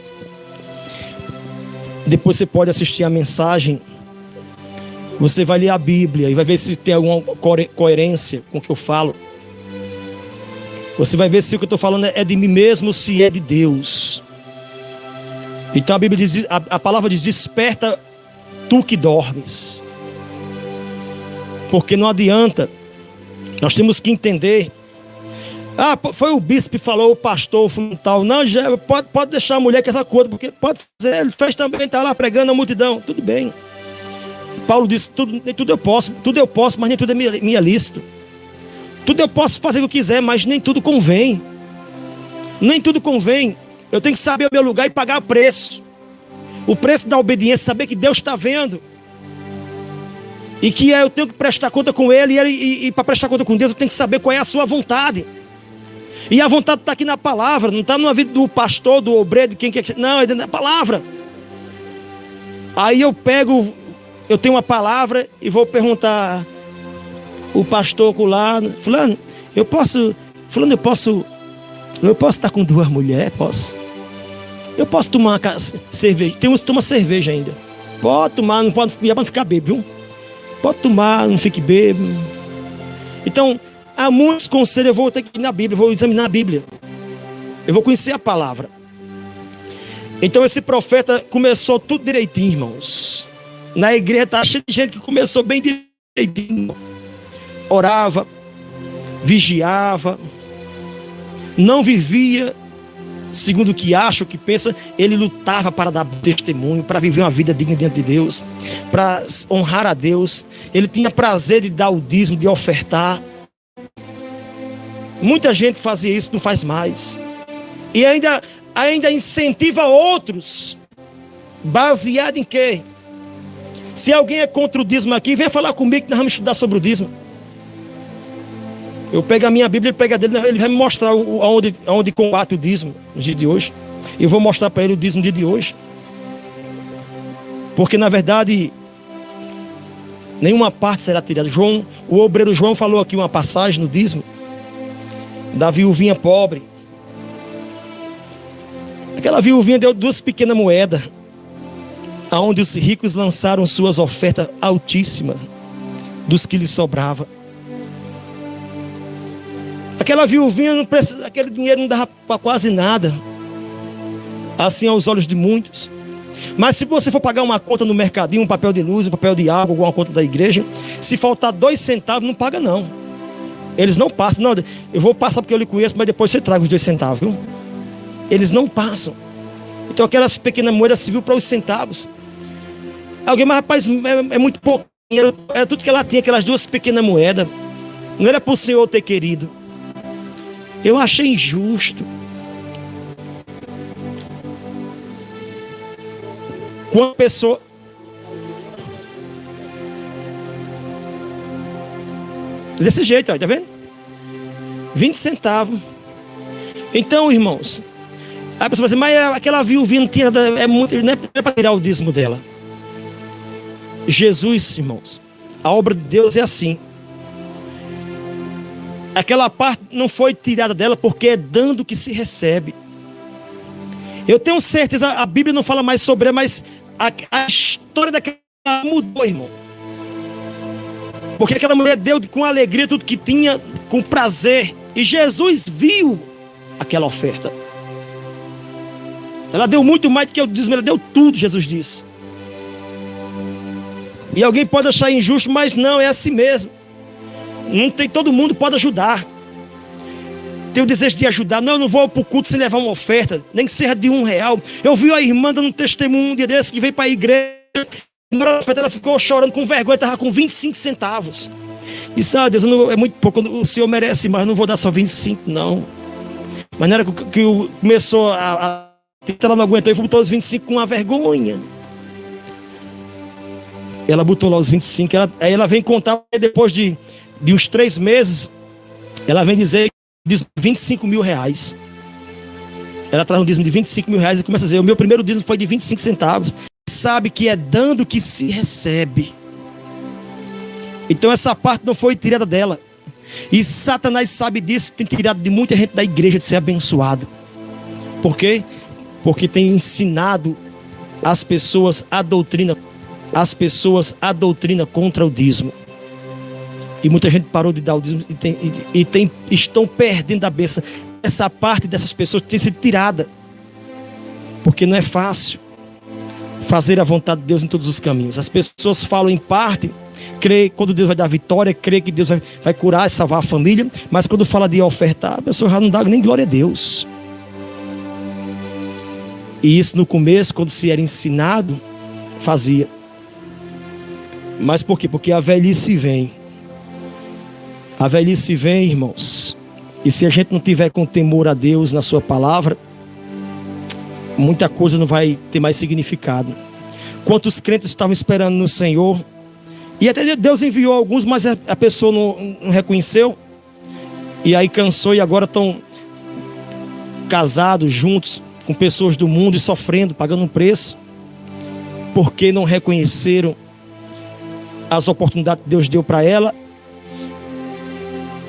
Depois você pode assistir a mensagem. Você vai ler a Bíblia e vai ver se tem alguma coerência com o que eu falo. Você vai ver se o que eu estou falando é de mim mesmo ou se é de Deus. Então a Bíblia diz, a palavra diz, desperta tu que dormes. Porque não adianta. Nós temos que entender. Ah, foi o bispo que falou, o pastor, o fundamental. Não, já, pode deixar a mulher com essa coisa, porque pode fazer, ele fez também, está lá pregando a multidão. Tudo bem. Paulo disse, nem tudo eu posso, mas nem tudo é me lícito. Tudo eu posso fazer o que quiser, mas nem tudo convém. Nem tudo convém. Eu tenho que saber o meu lugar e pagar o preço. O preço da obediência, saber que Deus está vendo. E que eu tenho que prestar conta com Ele. E para prestar conta com Deus, eu tenho que saber qual é a sua vontade. E a vontade está aqui na palavra. Não está na vida do pastor, do obreiro, de quem quer. Não, é dentro da palavra. Aí eu tenho uma palavra e vou perguntar o pastor lá, fulano, eu posso estar com 2 mulheres, posso? Eu posso tomar cerveja, tem uns que tomam cerveja ainda. Pode tomar, não pode ficar bêbado, viu? Pode tomar, não fique bêbado. Então, há muitos conselhos, eu vou ter que ir na Bíblia, vou examinar a Bíblia. Eu vou conhecer a palavra. Então esse profeta começou tudo direitinho, irmãos. Na igreja está cheio de gente que começou bem direitinho. Orava, vigiava, não vivia segundo o que acha, o que pensa. Ele lutava para dar testemunho, para viver uma vida digna diante de Deus, para honrar a Deus. Ele tinha prazer de dar o dízimo, de ofertar. Muita gente fazia isso, não faz mais. E ainda incentiva outros, baseado em quê? Se alguém é contra o dízimo aqui, vem falar comigo que nós vamos estudar sobre o dízimo. Eu pego a minha Bíblia, ele pega a dele, ele vai me mostrar onde combate o dízimo no dia de hoje. Eu vou mostrar para ele o dízimo no dia de hoje. Porque na verdade, nenhuma parte será tirada. O obreiro João falou aqui uma passagem no dízimo, da viuvinha pobre. Aquela viuvinha deu 2 pequenas moedas, aonde os ricos lançaram suas ofertas altíssimas dos que lhes sobrava. Aquela viuvinha, aquele dinheiro não dava para quase nada, assim aos olhos de muitos. Mas se você for pagar uma conta no mercadinho, um papel de luz, um papel de água, alguma conta da igreja, se faltar 2 centavos, não paga não. Eles não passam. Não, eu vou passar porque eu lhe conheço, mas depois você traga os 2 centavos, viu? Eles não passam. Então aquelas pequenas moedas serviu para os centavos. Alguém, mas rapaz, é muito pouco dinheiro. É tudo que ela tinha, aquelas 2 pequenas moedas. Não era para o Senhor ter querido. Eu achei injusto. Quando a pessoa... Desse jeito, ó, tá vendo? 20 centavos. Então, irmãos, a pessoa vai dizer, mas aquela viuvinha não tinha, não é para tirar o dízimo dela. Jesus, irmãos, a obra de Deus é assim. Aquela parte não foi tirada dela porque é dando que se recebe. Eu tenho certeza, a Bíblia não fala mais sobre ela, mas a história daquela mudou, irmão. Porque aquela mulher deu com alegria tudo que tinha, com prazer. E Jesus viu aquela oferta. Ela deu muito mais do que eu disse, ela deu tudo, Jesus disse. E alguém pode achar injusto, mas não, é assim mesmo. Não tem, todo mundo pode ajudar. Tem o desejo de ajudar. Não, eu não vou para o culto sem levar uma oferta, nem que seja de R$1. Eu vi a irmã dando um testemunho um dia desse que veio para a igreja. Na hora da oferta ela ficou chorando com vergonha, estava com 25 centavos. Disse, Deus, é muito pouco, o Senhor merece mais, não vou dar só 25, não. Mas na hora que começou ela não aguentou e botou os 25 com uma vergonha. Ela botou lá os 25, aí ela vem contar depois de uns 3 meses, ela vem dizer que diz R$25 mil. Ela traz um dízimo de R$25 mil e começa a dizer, o meu primeiro dízimo foi de 25 centavos. Sabe que é dando que se recebe. Então essa parte não foi tirada dela. E Satanás sabe disso, tem tirado de muita gente da igreja de ser abençoado. Por quê? Porque tem ensinado as pessoas a doutrina contra o dízimo. E muita gente parou de dar o dízimo estão perdendo a bênção. Essa parte dessas pessoas tem sido tirada. Porque não é fácil fazer a vontade de Deus em todos os caminhos. As pessoas falam em parte, crê quando Deus vai dar vitória, crê que Deus vai curar e salvar a família, mas quando fala de ofertar, a pessoa já não dá nem glória a Deus. E isso no começo, quando se era ensinado, fazia. Mas por quê? Porque a velhice vem. A velhice vem, irmãos. E se a gente não tiver com temor a Deus na sua palavra, muita coisa não vai ter mais significado. Quantos crentes estavam esperando no Senhor, e até Deus enviou alguns, mas a pessoa não reconheceu, e aí cansou, e agora estão casados, juntos, com pessoas do mundo e sofrendo, pagando um preço, porque não reconheceram as oportunidades que Deus deu para ela,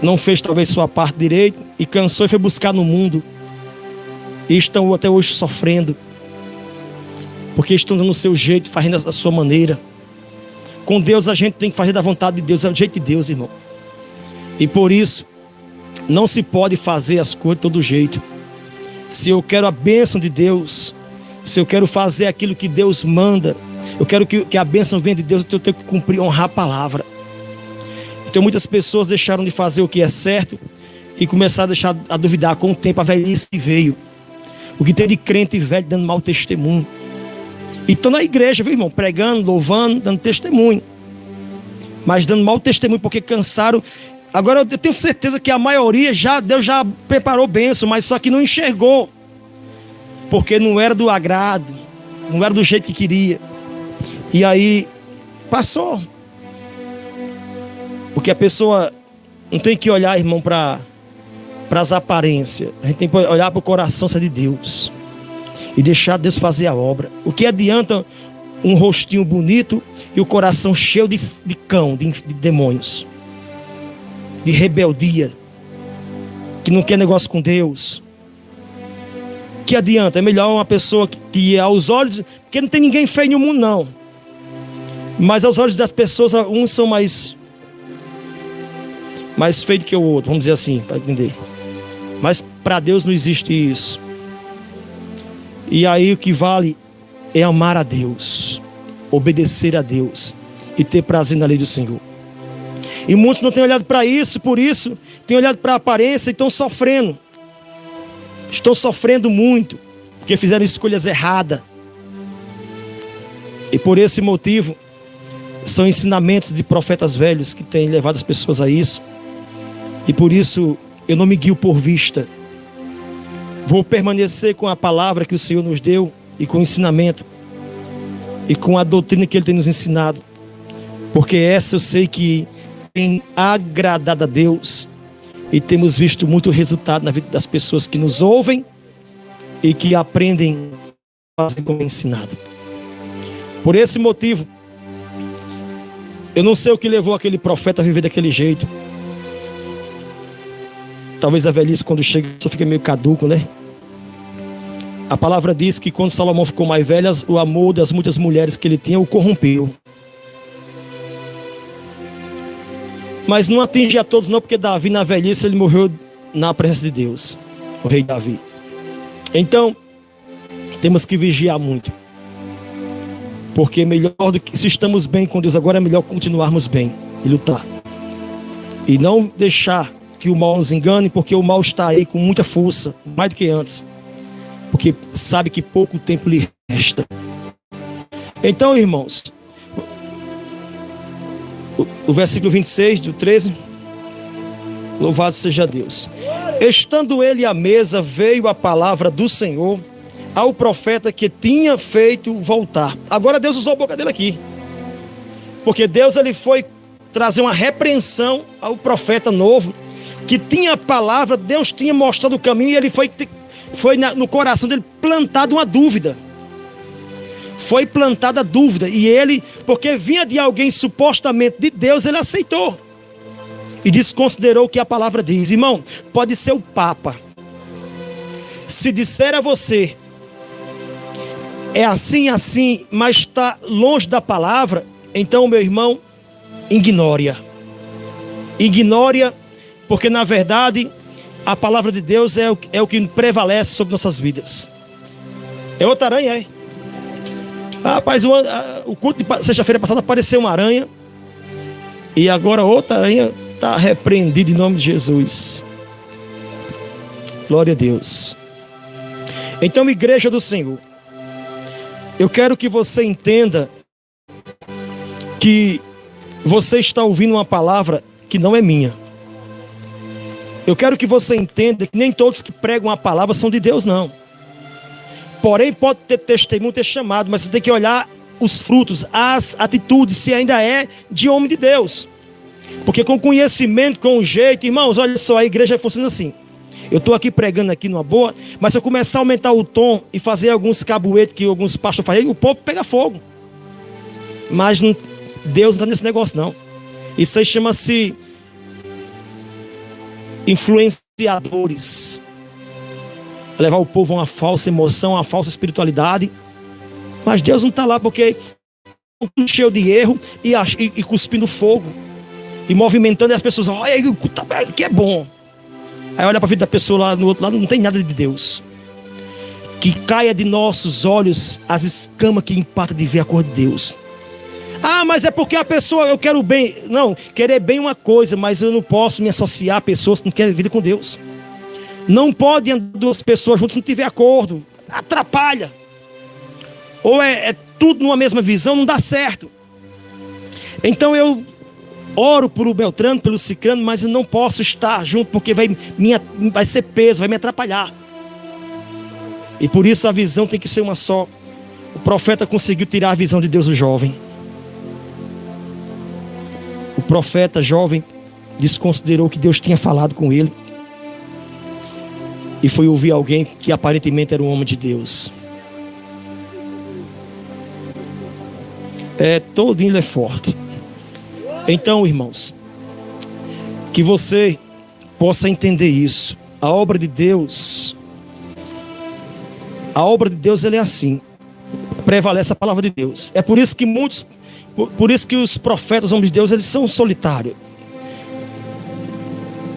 não fez talvez sua parte direito, e cansou e foi buscar no mundo, e estão até hoje sofrendo, porque estão dando o seu jeito, fazendo da sua maneira. Com Deus a gente tem que fazer da vontade de Deus, é o jeito de Deus, irmão. E por isso, não se pode fazer as coisas de todo jeito. Se eu quero a bênção de Deus, se eu quero fazer aquilo que Deus manda, eu quero que a bênção venha de Deus, eu tenho que cumprir, honrar a palavra. Então muitas pessoas deixaram de fazer o que é certo e começaram a duvidar. Com o tempo a velhice veio. O que tem de crente velho dando mau testemunho. E estão na igreja, viu, irmão? Pregando, louvando, dando testemunho. Mas dando mau testemunho porque cansaram. Agora eu tenho certeza que a maioria Deus já preparou bênção, mas só que não enxergou. Porque não era do agrado, não era do jeito que queria. E aí passou. Porque a pessoa não tem que olhar, irmão, para as aparências. A gente tem que olhar para o coração de Deus. E deixar Deus fazer a obra. O que adianta um rostinho bonito e o coração cheio de cão, de demônios, de rebeldia, que não quer negócio com Deus? O que adianta? É melhor uma pessoa que aos olhos, porque não tem ninguém feio no mundo não, mas aos olhos das pessoas uns são mais feio que o outro, vamos dizer assim, para entender. Mas para Deus não existe isso. E aí o que vale é amar a Deus, obedecer a Deus e ter prazer na lei do Senhor. E muitos não têm olhado para isso, por isso têm olhado para a aparência e estão sofrendo. Estão sofrendo muito, porque fizeram escolhas erradas. E por esse motivo, são ensinamentos de profetas velhos que têm levado as pessoas a isso. E por isso, eu não me guio por vista. Vou permanecer com a palavra que o Senhor nos deu e com o ensinamento e com a doutrina que Ele tem nos ensinado, porque essa eu sei que tem agradado a Deus e temos visto muito resultado na vida das pessoas que nos ouvem e que aprendem a fazer como é ensinado. Por esse motivo, eu não sei o que levou aquele profeta a viver daquele jeito. Talvez a velhice, quando chega, só fica meio caduco, né? A palavra diz que quando Salomão ficou mais velho, o amor das muitas mulheres que ele tinha o corrompeu. Mas não atinge a todos não, porque Davi na velhice ele morreu na presença de Deus, o rei Davi. Então, temos que vigiar muito. Porque melhor do que, se estamos bem com Deus agora, é melhor continuarmos bem e lutar. E não deixar que o mal nos engane, porque o mal está aí com muita força, mais do que antes. Porque sabe que pouco tempo lhe resta. Então, irmãos, o versículo 26 do 13, louvado seja Deus. Estando ele à mesa, veio a palavra do Senhor ao profeta que tinha feito voltar. Agora Deus usou a boca dele aqui. Porque Deus ele foi trazer uma repreensão ao profeta novo, que tinha a palavra, Deus tinha mostrado o caminho e ele foi no coração dele plantado uma dúvida. Foi plantada a dúvida e ele, porque vinha de alguém supostamente de Deus, ele aceitou e desconsiderou o que a palavra diz. Irmão, pode ser o Papa. Se disser a você é assim, assim, mas está longe da palavra, então, meu irmão, ignore-a. Ignore-a, porque na verdade a palavra de Deus é o que prevalece sobre nossas vidas. É outra aranha, é? Rapaz, o culto de sexta-feira passada apareceu uma aranha E agora outra aranha está repreendida em nome de Jesus. Glória a Deus. Então, igreja do Senhor, eu quero que você entenda que você está ouvindo uma palavra que não é minha. Eu quero que você entenda que nem todos que pregam a palavra são de Deus, não. Porém, pode ter testemunho, ter chamado, mas você tem que olhar os frutos, as atitudes, se ainda é de homem de Deus. Porque com conhecimento, com o jeito, irmãos, olha só, a igreja funciona assim. Eu estou aqui pregando aqui numa boa, mas se eu começar a aumentar o tom e fazer alguns cabuetes que alguns pastores fazem, o povo pega fogo. Mas não, Deus não está nesse negócio, não. Isso aí chama-se influenciadores. Levar o povo a uma falsa emoção, a uma falsa espiritualidade. Mas Deus não está lá porque tudo cheio de erro e cuspindo fogo. E movimentando, e as pessoas, olha, que é bom. Aí olha para a vida da pessoa lá no outro lado, não tem nada de Deus. Que caia de nossos olhos as escamas que empatam de ver a cor de Deus. Ah, mas é porque a pessoa, eu quero bem. Não, querer bem é uma coisa, mas eu não posso me associar a pessoas que não querem vida com Deus. Não pode andar duas pessoas juntas se não tiver acordo. Atrapalha. Ou é tudo numa mesma visão, não dá certo. Então eu oro pelo Beltrano, pelo Cicrano, mas eu não posso estar junto porque vai ser peso, vai me atrapalhar. E por isso a visão tem que ser uma só. O profeta conseguiu tirar a visão de Deus do jovem. O profeta jovem desconsiderou que Deus tinha falado com ele. E foi ouvir alguém que aparentemente era um homem de Deus. Todinho é forte. Então, irmãos, que você possa entender isso. A obra de Deus ela é assim. Prevalece a palavra de Deus. É por isso que por isso que os profetas, os homens de Deus, eles são solitários.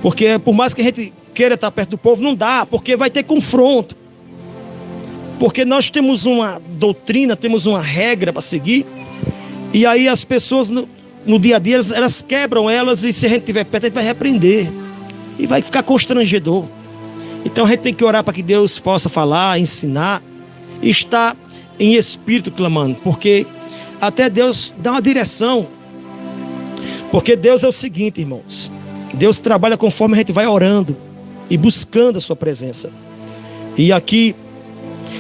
Porque por mais que a gente queira estar perto do povo, não dá, porque vai ter confronto. Porque nós temos uma doutrina, temos uma regra para seguir. E aí as pessoas no dia a dia, elas quebram elas, e se a gente estiver perto, a gente vai repreender. E vai ficar constrangedor. Então a gente tem que orar para que Deus possa falar, ensinar, e estar em espírito clamando. Porque até Deus dá uma direção. Porque Deus é o seguinte, irmãos. Deus trabalha conforme a gente vai orando e buscando a sua presença. E aqui,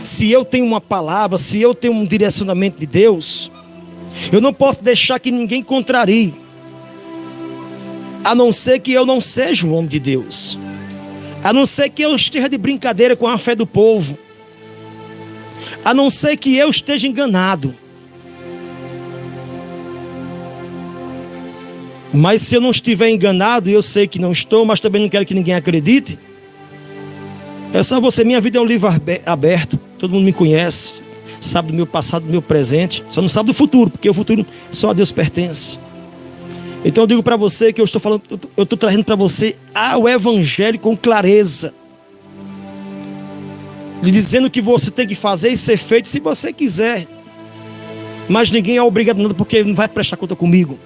se eu tenho uma palavra, se eu tenho um direcionamento de Deus, eu não posso deixar que ninguém contrarie, a não ser que eu não seja um homem de Deus, a não ser que eu esteja de brincadeira com a fé do povo, a não ser que eu esteja enganado. Mas se eu não estiver enganado, e eu sei que não estou, mas também não quero que ninguém acredite, é só você. Minha vida é um livro aberto, todo mundo me conhece, sabe do meu passado, do meu presente, só não sabe do futuro, porque o futuro só a Deus pertence. Então eu digo para você que eu estou trazendo para você o evangelho com clareza, lhe dizendo que você tem que fazer e ser feito se você quiser, mas ninguém é obrigado a nada, porque não vai prestar conta comigo.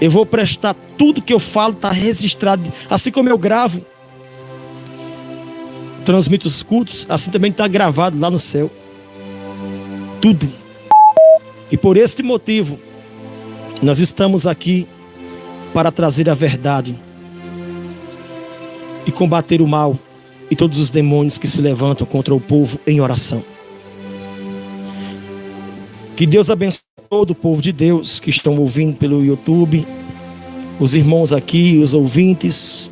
Eu vou prestar tudo que eu falo, está registrado, assim como eu gravo, transmito os cultos, assim também está gravado lá no céu. Tudo. E por este motivo, nós estamos aqui para trazer a verdade e combater o mal e todos os demônios que se levantam contra o povo em oração. Que Deus abençoe todo o povo de Deus que estão ouvindo pelo YouTube, os irmãos aqui, os ouvintes.